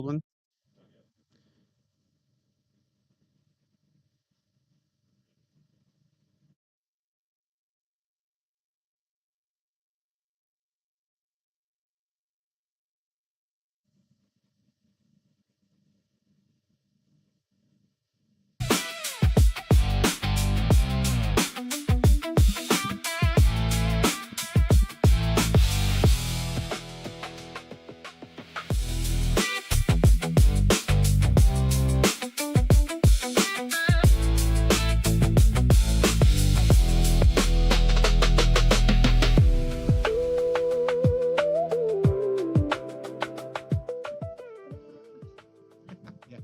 One. Yeah.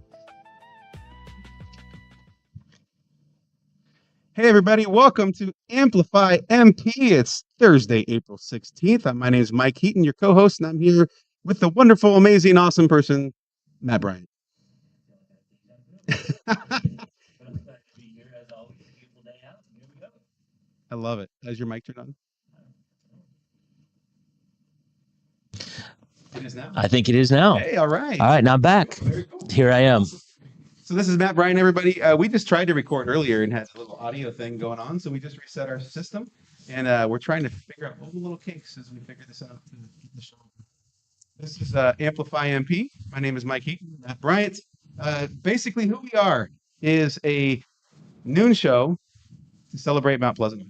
Hey, everybody. Welcome to Amplify MP. It's Thursday, April 16th. My name is Mike Heaton, your co host, and I'm here with the wonderful, amazing, awesome person, Matt Bryant. I love it. Has your mic turned on? It is now. I think it is now. Hey, all right. All right, now I'm back. Very cool. Here I am. So this is Matt Bryan, everybody. We just tried to record earlier and had a little audio thing going on, so we just reset our system, and we're trying to figure out all the little kinks as we figure this out to get the show. This is Amplify MP. My name is Mike Heaton, Matt Bryant. Basically, who we are is a noon show to celebrate Mount Pleasant.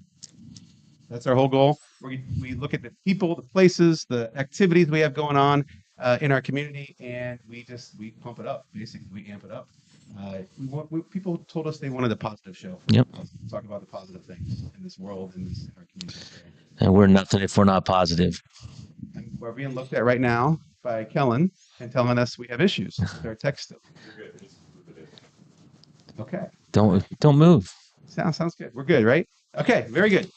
That's our whole goal. We look at the people, the places, the activities we have going on in our community, and we pump it up. Basically, we amp it up. People told us they wanted a positive show. Yep. Talk about the positive things in this world and in our community. And we're nothing if we're not positive. And we're being looked at right now by Kellen and telling us we have issues with our text still. Okay. Don't move. Sounds good. We're good, right? Okay, very good.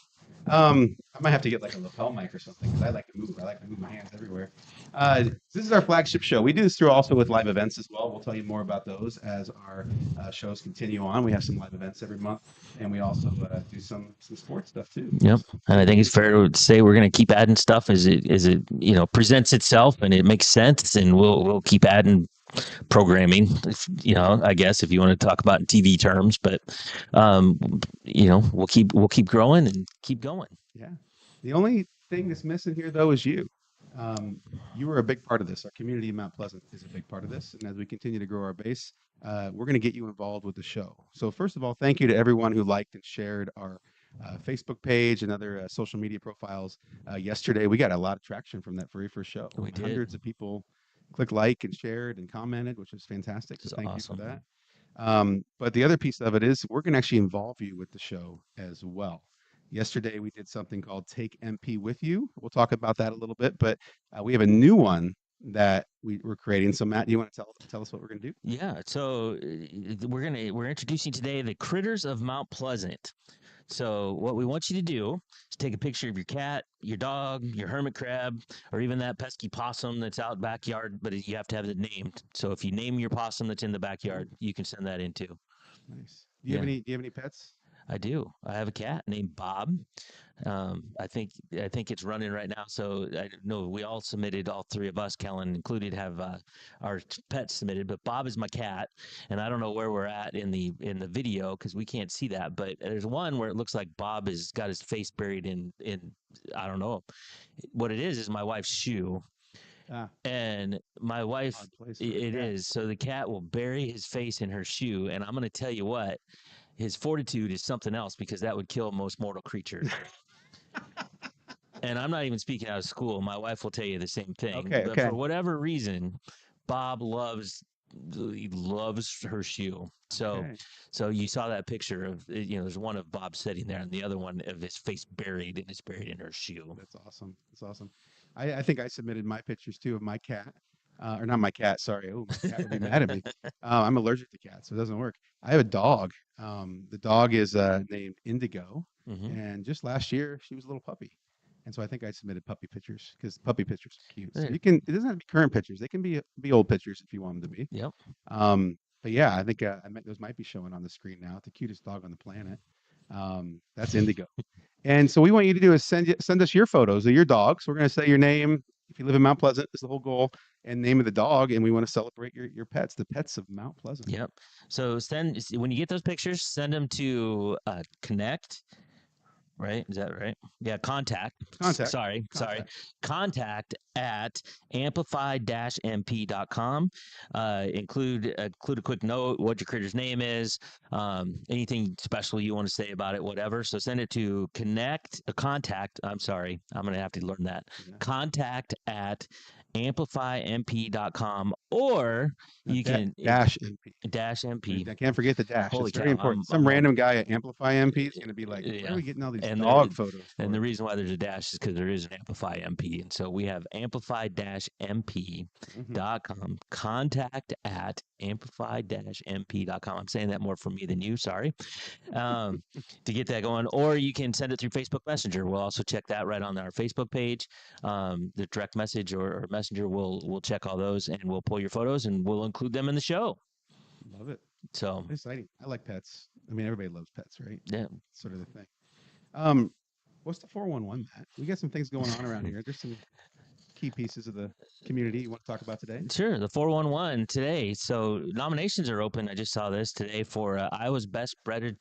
I might have to get like a lapel mic or something because I like to move. I like to move my hands everywhere. This is our flagship show. We do this through also with live events as well. We'll tell you more about those as our shows continue on. We have some live events every month, and we also do some sports stuff too. Yep. And I think it's fair to say we're going to keep adding stuff as it presents itself and it makes sense, and we'll keep adding programming. I guess if you want to talk about TV terms, but we'll keep growing and keep going. Yeah. The only thing that's missing here, though, is you. You were a big part of this. Our community in Mount Pleasant is a big part of this. And as we continue to grow our base, we're going to get you involved with the show. So, first of all, thank you to everyone who liked and shared our Facebook page and other social media profiles. Yesterday, we got a lot of traction from that very first show. We did. Hundreds of people clicked like and shared and commented, which was fantastic. So, thank you for that. But the other piece of it is we're going to actually involve you with the show as well. Yesterday, we did something called Take MP With You. We'll talk about that a little bit, but we have a new one that we're creating. So, Matt, you want to tell us what we're going to do? Yeah. So we're introducing today the Critters of Mount Pleasant. So what we want you to do is take a picture of your cat, your dog, your hermit crab, or even that pesky possum that's out backyard, but you have to have it named. So if you name your possum that's in the backyard, you can send that in too. Nice. Do you have any pets? I do. I have a cat named Bob. I think it's running right now. So I know we all submitted, all three of us, Kellen included, have our pets submitted. But Bob is my cat, and I don't know where we're at in the video because we can't see that. But there's one where it looks like Bob has got his face buried in I don't know what it is my wife's shoe. And my wife, it is. So the cat will bury his face in her shoe, and I'm going to tell you what. His fortitude is something else because that would kill most mortal creatures. And I'm not even speaking out of school. My wife will tell you the same thing. Okay. But for whatever reason, Bob loves her shoe. So you saw that picture of there's one of Bob sitting there and the other one of his face buried, and it's buried in her shoe. That's awesome. I think I submitted my pictures too of my cat. Or not my cat, sorry. Oh, my cat would be mad at me. I'm allergic to cats, so it doesn't work. I have a dog. The dog is named Indigo, and just last year she was a little puppy, and so I think I submitted puppy pictures because puppy pictures are cute. So it doesn't have to be current pictures; they can be old pictures if you want them to be. Yep. But yeah, I think those might be showing on the screen now. The cutest dog on the planet. That's Indigo. And so we want you to do is send us your photos of your dogs. We're going to say your name, if you live in Mount Pleasant, is the whole goal, and name of the dog, and we want to celebrate your pets, the pets of Mount Pleasant. Yep. So when you get those pictures, send them to connect. Right? Is that right? Yeah. Contact. Sorry. Contact at amplify-mp.com. Include a quick note, what your critter's name is, anything special you want to say about it, whatever. So send it to contact. I'm sorry. I'm going to have to learn that. Yeah. Contact at amplifymp.com, or you can -MP. I can't forget the dash. Holy It's very cow, important. Some random guy at Amplify MP is going to be like, where are we getting all these dog photos And the reason why there's a dash is because there is an Amplify MP. And so we have amplify-mp.com. Contact at amplify-mp.com. I'm saying that more for me than you. Sorry. To get that going. Or you can send it through Facebook Messenger. We'll also check that right on our Facebook page. The direct message or Messenger, we'll check all those, and we'll pull your photos and we'll include them in the show. Love it. So exciting. I like pets. I mean, everybody loves pets, right? Yeah. Sort of the thing. What's the 411, Matt? We got some things going on around here. There's some key pieces of the community you want to talk about today? Sure. The 411 today. So nominations are open. I just saw this today for Iowa's best breaded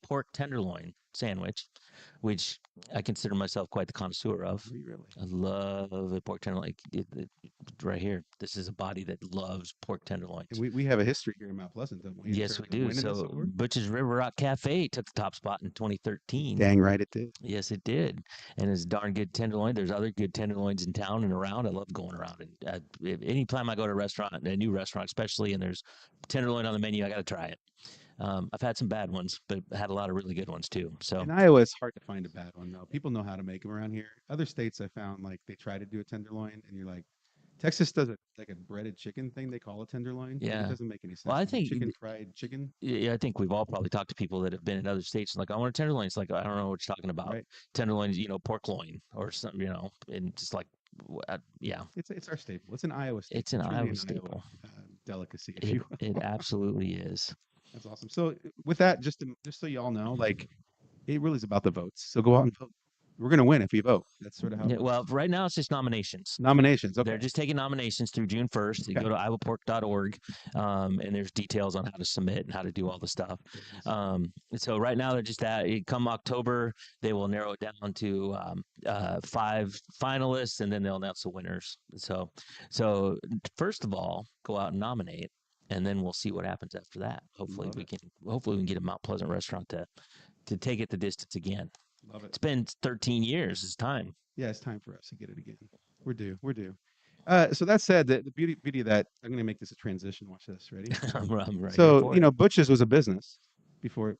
pork tenderloin sandwich, which I consider myself quite the connoisseur of. Really? I love a pork tenderloin. Right here, this is a body that loves pork tenderloins. And we have a history here in Mount Pleasant, don't we? Yes, we do. So Butch's River Rock Cafe took the top spot in 2013. Dang right it did. Yes, it did. And it's a darn good tenderloin. There's other good tenderloins in town and around. I love going around. And anytime I go to a restaurant, a new restaurant especially, and there's tenderloin on the menu, I got to try it. I've had some bad ones, but had a lot of really good ones too. So in Iowa, it's hard to find a bad one though. People know how to make them around here. Other states, I found like they try to do a tenderloin, and you're like, Texas does like a breaded chicken thing they call a tenderloin. Yeah, it doesn't make any sense. Well, I think fried chicken. Yeah, I think we've all probably talked to people that have been in other states and like, I want a tenderloin. It's like, I don't know what you're talking about. Right. Tenderloin, pork loin or something, and just like, yeah. It's our staple. It's an Iowa staple. It's an Iowa staple. Delicacy, if you will. It absolutely is. That's awesome. So with that, just so you all know, like, it really is about the votes. So go out and vote. We're going to win if we vote. That's sort of how. Well, right now it's just nominations. Nominations. Okay. They're just taking nominations through June 1st. Okay. You go to iowapork.org, and there's details on how to submit and how to do all the stuff. So right now they're just come October, they will narrow it down to 5 finalists, and then they'll announce the winners. So first of all, go out and nominate, and then we'll see what happens after that. Hopefully we can get a Mount Pleasant restaurant to take it the distance again. Love it. It's been 13 years. It's time. Yeah, it's time for us to get it again. We're due. So that said, the beauty of that, I'm going to make this a transition. Watch this. Ready? I'm right. So, Butch's was a business before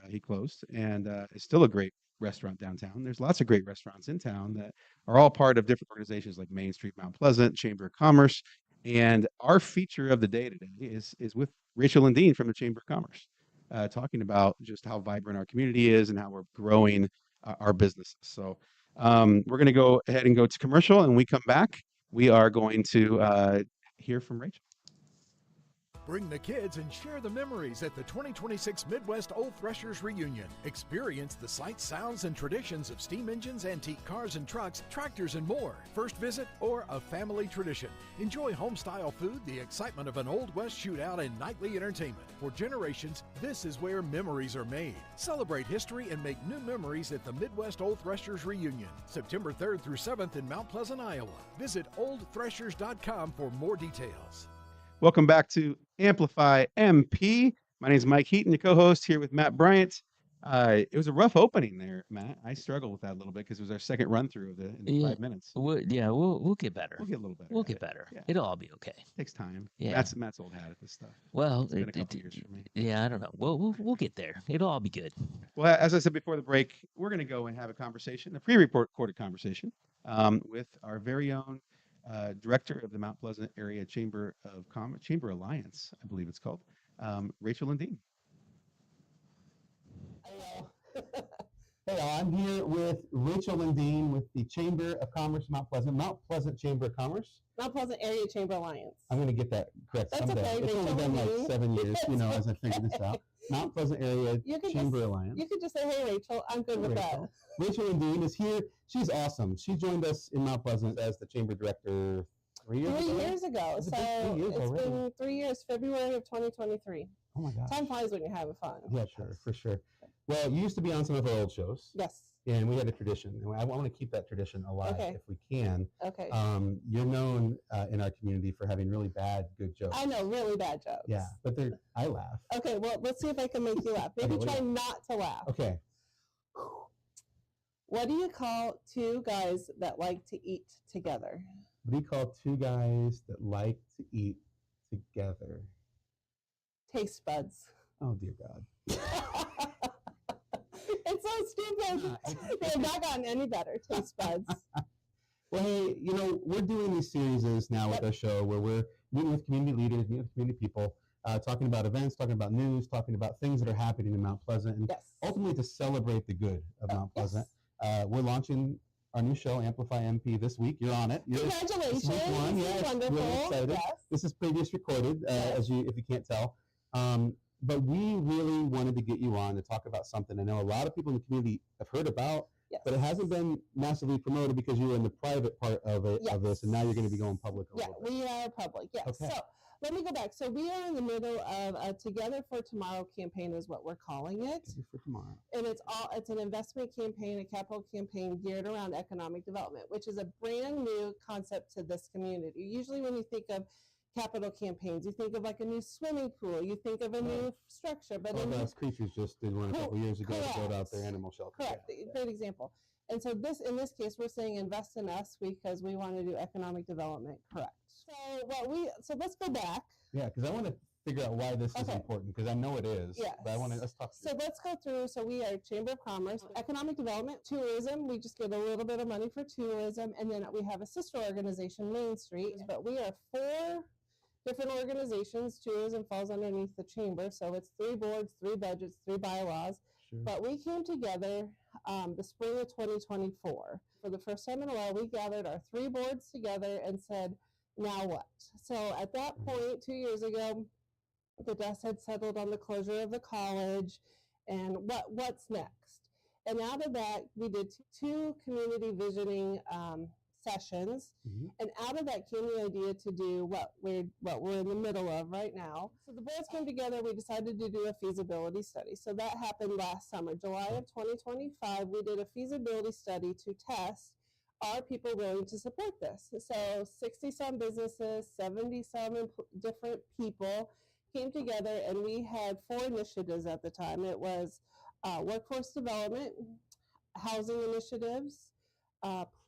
he closed, and it's still a great restaurant downtown. There's lots of great restaurants in town that are all part of different organizations like Main Street Mount Pleasant, Chamber of Commerce. And our feature of the day today is with Rachel and Dean from the Chamber of Commerce. Talking about just how vibrant our community is and how we're growing our businesses. So we're going to go ahead and go to commercial, and when we come back, we are going to hear from Rachel. Bring the kids and share the memories at the 2026 Midwest Old Threshers Reunion. Experience the sights, sounds, and traditions of steam engines, antique cars and trucks, tractors, and more. First visit or a family tradition. Enjoy home-style food, the excitement of an Old West shootout, and nightly entertainment. For generations, this is where memories are made. Celebrate history and make new memories at the Midwest Old Threshers Reunion, September 3rd through 7th in Mount Pleasant, Iowa. Visit oldthreshers.com for more details. Welcome back to Amplify MP. My name is Mike Heaton, your co-host, here with Matt Bryant. It was a rough opening there, Matt. I struggled with that a little bit because it was our second run through of the 5 minutes. We'll get better. We'll get a little better. We'll get better. Yeah. It'll all be okay. It takes time. Yeah. Matt's old hat at this stuff. Well, it's been a couple years for me. Yeah, I don't know. We'll get there. It'll all be good. Well, as I said before the break, we're going to go and have a conversation, a pre-recorded conversation, with our very own director of the Mount Pleasant Area Chamber of Commerce, Chamber Alliance, I believe it's called, Rachel and Dean. Hey, I'm here with Rachel and Dean with the Chamber of Commerce, Mount Pleasant Chamber of Commerce. Mount Pleasant Area Chamber Alliance. I'm going to get that correct That's someday. okay. It's only been like 7 years, as I figured this out. Mount Pleasant Area You could Chamber just- Alliance. You could just say, hey, Rachel, I'm good with that. Rachel Lindeen is here. She's awesome. She joined us in Mount Pleasant as the chamber director 3 years ago. 3 years ago. It's So been 3 years it's already. been 3 years, February of 2023. Oh my gosh. Time flies when you're having fun. Yeah, sure, for sure. Well, you used to be on some of our old shows. Yes. And we had a tradition, and I want to keep that tradition alive Okay. if we can. Okay. You're known in our community for having really bad, good jokes. I know, really bad jokes. Yeah, but I laugh. Okay, well, let's see if I can make you laugh. Maybe Okay, try not to laugh. Okay. What do you call two guys that like to eat together? What do you call two guys that like to eat together? Taste buds. Oh, dear God. It's so stupid. They have not gotten any better. Taste buds. Well, hey, we're doing these series now with our show where we're meeting with community leaders, meeting with community people, talking about events, talking about news, talking about things that are happening in Mount Pleasant, and Yes. ultimately to celebrate the good of Mount Pleasant. We're launching our new show, Amplify MP, this week. You're on it. Congratulations. Week one. This is Yes, wonderful. really excited. Yes. This is previous recorded, if you can't tell. But we really wanted to get you on to talk about something I know a lot of people in the community have heard about, Yes. but it hasn't been massively promoted because you were in the private part of it of this, and now you're going to be going public a Yeah, little bit. we are public. Yes. Okay. So let me go back. So we are in the middle of a Together for Tomorrow campaign, is what we're calling it. Maybe for tomorrow. And it's an investment campaign, a capital campaign geared around economic development, which is a brand new concept to this community. Usually when you think of capital campaigns, you think of like a new swimming pool, you think of a new structure, but All in those creatures just did one a couple years ago to build out their animal shelter. correct, Yeah. great example. And so in this case, we're saying invest in us because we want to do economic development. Correct. So let's go back. Yeah, because I want to figure out why this is Okay. important, because I know it is. Yes. But let's talk through So let's go through. So we are Chamber of Commerce, economic development, tourism. We just get a little bit of money for tourism. And then we have a sister organization, Main Street. But we are 4 different organizations. Tourism falls underneath the chamber. So it's 3 boards, 3 budgets, 3 bylaws. Sure. But we came together the spring of 2024. For the first time in a while, we gathered our 3 boards together and said, now what? So at that point, 2 years ago, the dust had settled on the closure of the college and what's next. And out of that, we did 2 community visioning sessions. Mhm. And out of that came the idea to do what we're in the middle of right now. So the boards came together. We decided to do a feasibility study. So that happened last summer, July of 2025. We did a feasibility study to test, are people willing to support this? So 60-some businesses, 70-some different people came together, and we had 4 initiatives at the time. It was workforce development, housing initiatives,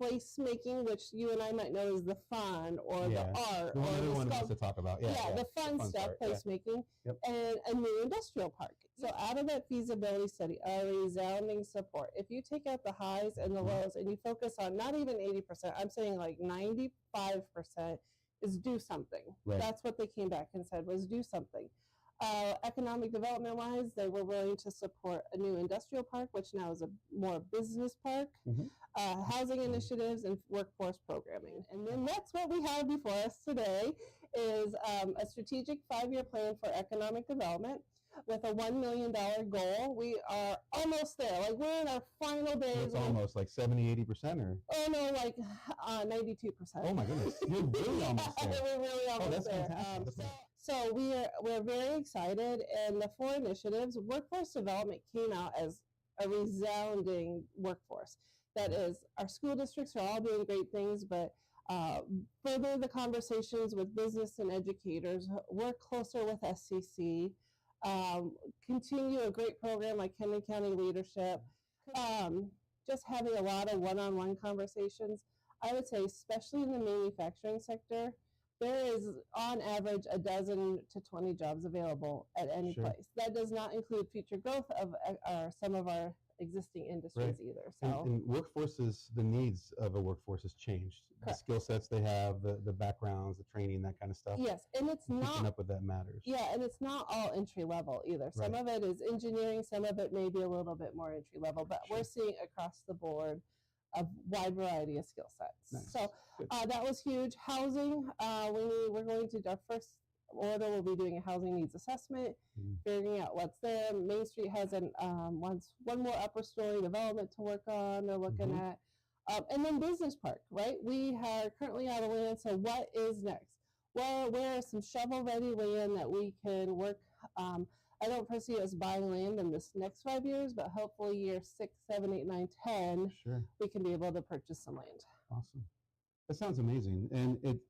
placemaking, which you and I might know is the fun or the art The or one the everyone wants sculpt- to talk about. the fun stuff, part, yeah. placemaking, Yep. and a new industrial park. So out of that feasibility study, a resounding support. If you take out the highs and the lows and you focus on not even 80%, I'm saying like 95%, is do something. Right. That's what they came back and said was do something. Economic development wise, they were willing to support a new industrial park, which now is a more business park, Mhm. housing initiatives, and workforce programming. And then that's what we have before us today is a strategic 5-year plan for economic development with a $1 million goal. We are almost there. Like we're in our final days. It's almost like 70-80%, or? Oh no, like 92%. Oh my goodness, you're really almost there. We're really almost that's there. fantastic. That's fantastic. So we're very excited, and the 4 initiatives, workforce development came out as a resounding workforce. That is, our school districts are all doing great things, but further the conversations with business and educators, work closer with SCC, continue a great program like Camden County Leadership, just having a lot of one-on-one conversations. I would say, especially in the manufacturing sector, there is on average a dozen to 20 jobs available at any Sure. place. That does not include future growth of some of our existing industries either. So And workforces, the needs of a workforce has changed. The Correct. skill sets they have, the backgrounds, the training, that kind of stuff. yes, and it's And keeping not up with that matters. yeah, and it's not all entry level either. Some Right. of it is engineering, some of it may be a little bit more entry level, but Sure. we're seeing across the board a wide variety of skill sets. Nice. So Good. that was huge. Housing, we're going to our first order, we'll be doing a housing needs assessment, figuring out what's there. Main Street has one more upper story development to work on. They're looking at, and then business park, right? We are currently out of land, so what is next? Well, where is some shovel-ready land that we can work? I don't foresee us buying land in this next 5 years, but hopefully year 6, 7, 8, 9, 10, we can be able to purchase some land. Awesome. That sounds amazing, and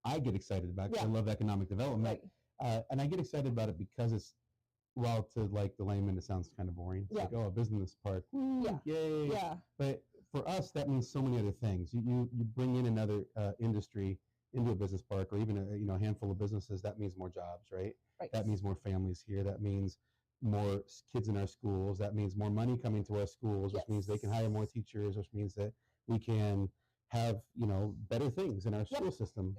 I get excited about it 'cause I love economic development, and I get excited about it because it's, well, to like the layman, it sounds kind of boring. It's like, oh, a business park, yay! Yeah. But for us, that means so many other things. You bring in another industry into a business park, or even a handful of businesses. That means more jobs, right? That means more families here. That means more kids in our schools. That means more money coming to our schools, which means they can hire more teachers, which means that we can have better things in our school system.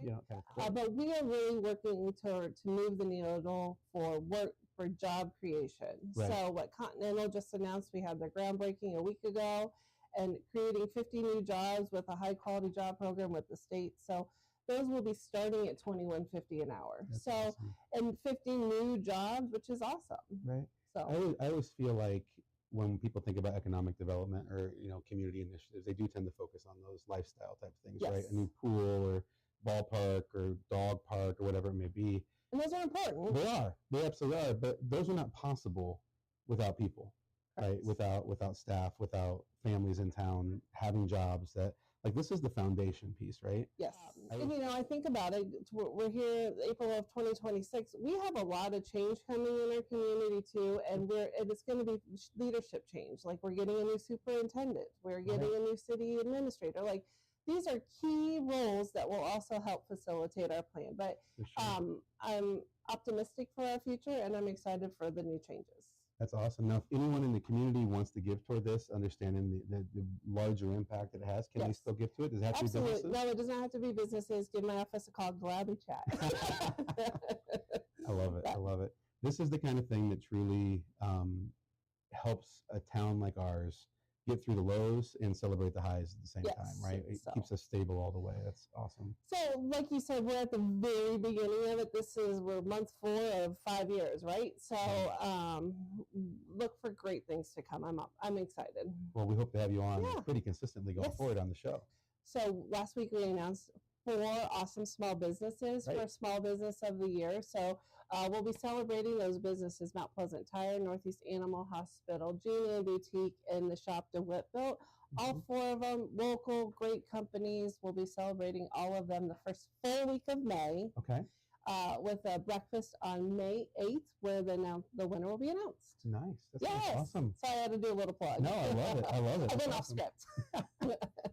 But we are really working to move the needle for job creation. So what Continental just announced, we had their groundbreaking a week ago, and creating 50 new jobs with a high quality job program with the state. So those will be starting at $21.50 an hour. That's so awesome. And 50 new jobs, which is awesome. Right. So I always feel like when people think about economic development or community initiatives, they do tend to focus on those lifestyle type things, right? A new pool or ballpark or dog park or whatever it may be. And those are important. They are. They absolutely are. But those are not possible without people, right? Without staff, without families in town having jobs. This is the foundation piece, right? Yes. And I think about it. We're here April of 2026. We have a lot of change coming in our community too, and it's going to be leadership change. Like, we're getting a new superintendent, we're getting a new city administrator. Like, these are key roles that will also help facilitate our plan. But I'm optimistic for our future, and I'm excited for the new changes. That's awesome. Now, if anyone in the community wants to give toward this, understanding the larger impact it has, can they still give to it? Does it have to be businesses? No, it does not have to be businesses. Give my office a call. Gladly chat. I love it. I love it. This is the kind of thing that truly helps a town like ours get through the lows and celebrate the highs at the same time, right? It keeps us stable all the way. That's awesome. So, like you said, we're at the very beginning of it. We're month 4 of 5 years, right? So, look for great things to come. I'm excited. Well, we hope to have you on pretty consistently going forward on the show. So, last week we announced 4 awesome small businesses for Small Business of the Year. So, we'll be celebrating those businesses: Mount Pleasant Tire, Northeast Animal Hospital, G&A Boutique, and the Shop DeWitt built. All 4 of them local, great companies. We'll be celebrating all of them the first full week of May. Okay. With a breakfast on May 8th, where the winner will be announced. Nice. That's awesome. So I had to do a little plug. No, I love it. I love it. I went off script.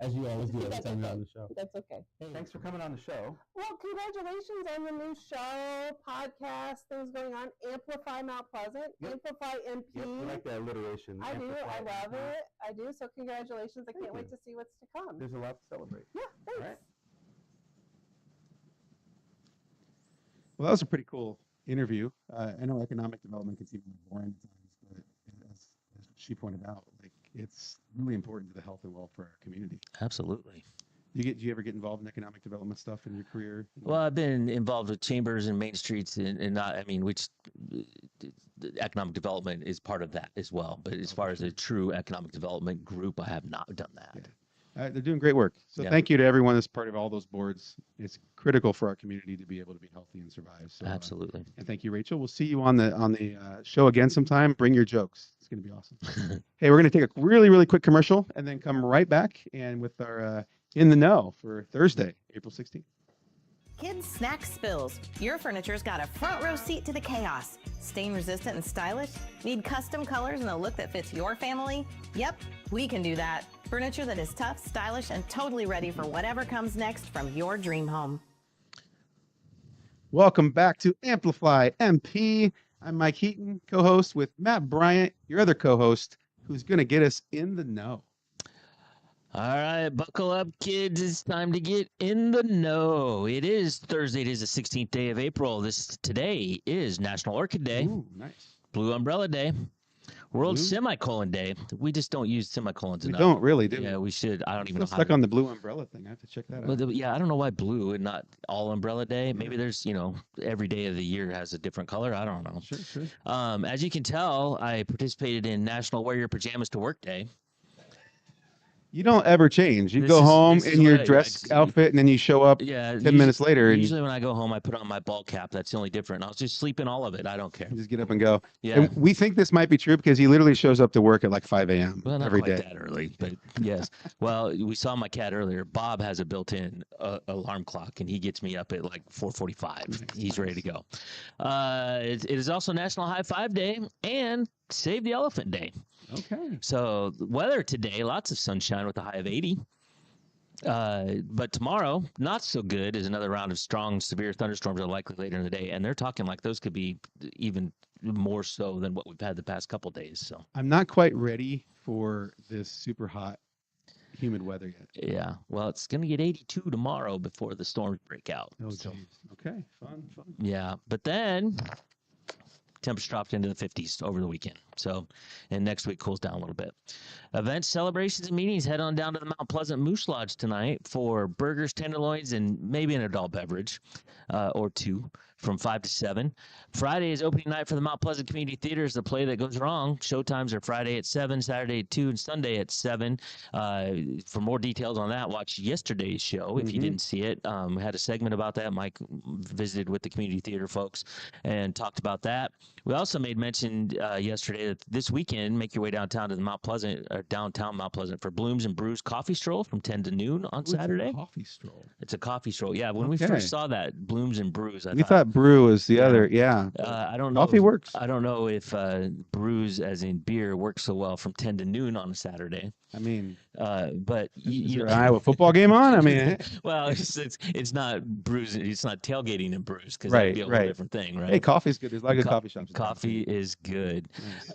As you always do every time you're on the show. That's okay. Hey, thanks for coming on the show. Well, congratulations on the new show, podcast, things going on. Amplify Mount Pleasant. Amplify MP. Yep, I like that alliteration. I do. I love it. I do. So congratulations. I can't wait to see what's to come. There's a lot to celebrate. Yeah, thanks. All right. Well, that was a pretty cool interview. I know economic development can seem boring at times, but as she pointed out, it's really important to the health and welfare of our community. Absolutely. Do you ever get involved in economic development stuff in your career? Well, I've been involved with chambers and Main Streets, which economic development is part of that as well. But as far as a true economic development group, I have not done that. Yeah. They're doing great work. So thank you to everyone that's part of all those boards. It's critical for our community to be able to be healthy and survive. So, absolutely. And thank you, Rachel. We'll see you on the show again sometime. Bring your jokes. It's going to be awesome. Hey, we're going to take a really, really quick commercial and then come right back and with our In the Know for Thursday, April 16th. Kids Snack Spills. Your furniture's got a front row seat to the chaos. Stain resistant and stylish? Need custom colors and a look that fits your family? Yep, we can do that. Furniture that is tough, stylish, and totally ready for whatever comes next from your dream home. Welcome back to Amplify MP. I'm Mike Heaton, co-host with Matt Bryant, your other co-host, who's going to get us in the know. All right, buckle up, kids. It's time to get in the know. It is Thursday. It is the 16th day of April. Today is National Orchid Day. Ooh, nice. Blue Umbrella Day. World Blue? Semicolon Day. We just don't use semicolons We enough. don't really, do Yeah, we? we should. I don't I'm even know still how stuck to. on the blue umbrella thing. I have to check that Well, out. yeah, I don't know why blue and not all umbrella day. Maybe there's, every day of the year has a different color. I don't know. Sure. As you can tell, I participated in National Wear Your Pajamas to Work Day. You don't ever change. You This go is- home this is in your what I- dress I- outfit, and then you show up Yeah, 10 minutes later, and usually when I go home, I put on my ball cap. That's the only different. I'll just sleep in all of it. I don't care. you just get up and go. Yeah. And we think this might be true because he literally shows up to work at like 5 a.m. Well, not every quite day. that early, but yes. Well, we saw my cat earlier. Bob has a built-in alarm clock, and he gets me up at like 4:45. He's ready to go. It is also National High Five Day and Save the Elephant Day. Okay. So the weather today, lots of sunshine with a high of 80. But tomorrow, not so good, as another round of strong, severe thunderstorms are likely later in the day, and they're talking like those could be even more so than what we've had the past couple days. So I'm not quite ready for this super hot, humid weather yet. yeah, well, it's gonna get 82 tomorrow before the storms break out. Oh, So, geez. Okay. Fun. yeah, but then temperature dropped into the 50s over the weekend. So, and next week cools down a little bit. Events, celebrations, and meetings. Head on down to the Mount Pleasant Moose Lodge tonight for burgers, tenderloins, and maybe an adult beverage or two from 5 to 7. Friday is opening night for the Mount Pleasant Community Theater. Is the play that goes wrong. Showtimes are Friday at 7, Saturday at 2, and Sunday at 7. For more details on that, watch yesterday's show if you didn't see it. We had a segment about that. Mike visited with the community theater folks and talked about that. We also made mention yesterday that this weekend, make your way downtown to the downtown Mount Pleasant for Blooms and Brews Coffee Stroll from 10 to noon on Saturday. Coffee stroll. It's a coffee stroll. Yeah, when we Okay. first saw that, Blooms and Brews, I We thought brew was the Yeah. other. Yeah. I don't know. Coffee works. I don't know if brews, as in beer, works so well from 10 to noon on a Saturday. I mean, But is there an Iowa football game on? I mean, well, it's not brews. It's not tailgating and brews because Right, that'd be a whole right. different thing, right? hey, coffee's good. There's a lot of good Co- coffee shops. in town, Coffee too. is good. Nice.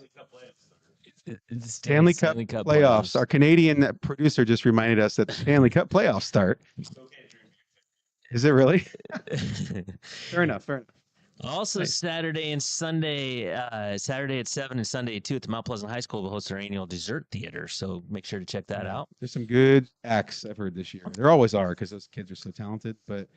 It's Stanley Cup playoffs. Our Canadian producer just reminded us that the Stanley Cup playoffs start. Is it really? Fair enough. Also, Nice. Saturday and Sunday, Saturday at 7 and Sunday at 2 at the Mount Pleasant High School will host their annual dessert theater. So make sure to check that out. There's some good acts I've heard this year. There always are because those kids are so talented. But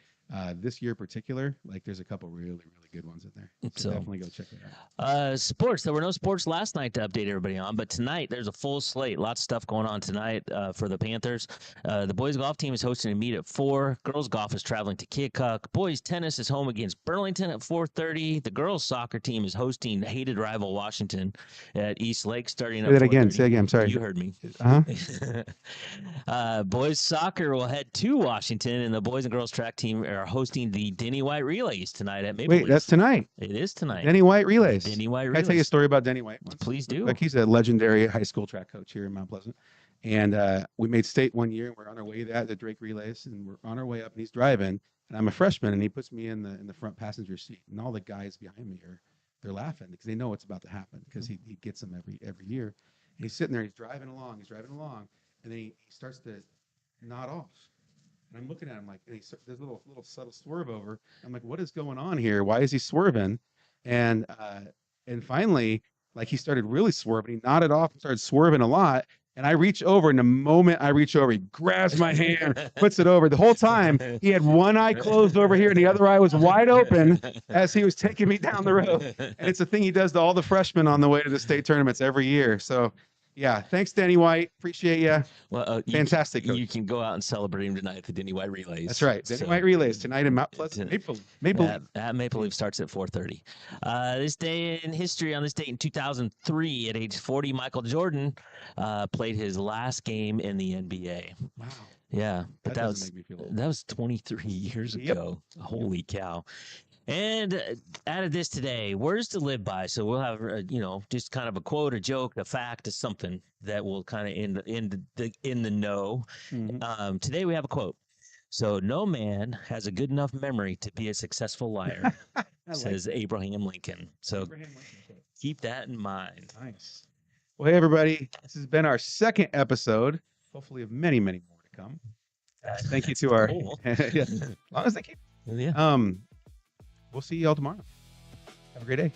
this year in particular, like there's a couple really good ones in there. So So- definitely go check it out. Sports. There were no sports last night to update everybody on, but tonight there's a full slate. Lots of stuff going on tonight for the Panthers. The boys golf team is hosting a meet at 4. Girls golf is traveling to Keokuk. Boys tennis is home against Burlington at 4:30. The girls soccer team is hosting hated rival Washington at East Lake starting Say at that again. 4:30. Say again. I'm sorry. You heard me. Uh-huh. Boys soccer will head to Washington, and the boys and girls track team are hosting the Denny White Relays tonight at Maple Wait, Leaf. that's tonight. It is tonight. Denny White Relays. Denny White Can I tell you a Relays. story about Denny White? once? Please do. Like he's a legendary high school track coach here in Mount Pleasant. And we made state one year. We're on our way to the Drake Relays, and we're on our way up. And he's driving, and I'm a freshman, and he puts me in the front passenger seat. And all the guys behind me they're laughing because they know what's about to happen because he gets them every year. And he's sitting there, he's driving along, and then he starts to nod off. And I'm looking at him like, and there's a little subtle swerve over. I'm like, what is going on here? Why is he swerving? And finally, like he started really swerving. He nodded off and started swerving a lot. And I reach over, and the moment I reach over, he grabs my hand, puts it over. The whole time, he had one eye closed over here, and the other eye was wide open as he was taking me down the road. And it's a thing he does to all the freshmen on the way to the state tournaments every year. So, yeah, thanks, Denny White. Appreciate you. Well, Fantastic coach. You can go out and celebrate him tonight at the Denny White Relays. That's right. Denny So, White Relays tonight in Mount Pleasant. Maple Leaf. At Maple Leaf starts at 4:30. This day in history, on this date in 2003, at age 40, Michael Jordan played his last game in the NBA. Wow. Yeah, but That doesn't make me feel old. that was 23 years Yep. ago. Holy cow. And added this today, words to live by. So we'll have, just kind of a quote, a joke, a fact, or something that will kind of in the know. Mhm. Today we have a quote. So no man has a good enough memory to be a successful liar, I like says Abraham Lincoln. So Abraham Lincoln. keep that in mind. Nice. Well, hey, everybody. This has been our second episode, hopefully of many, many more to come. Thank you to our, Cool. yeah, as long as they keep. Yeah. We'll see y'all tomorrow. Have a great day.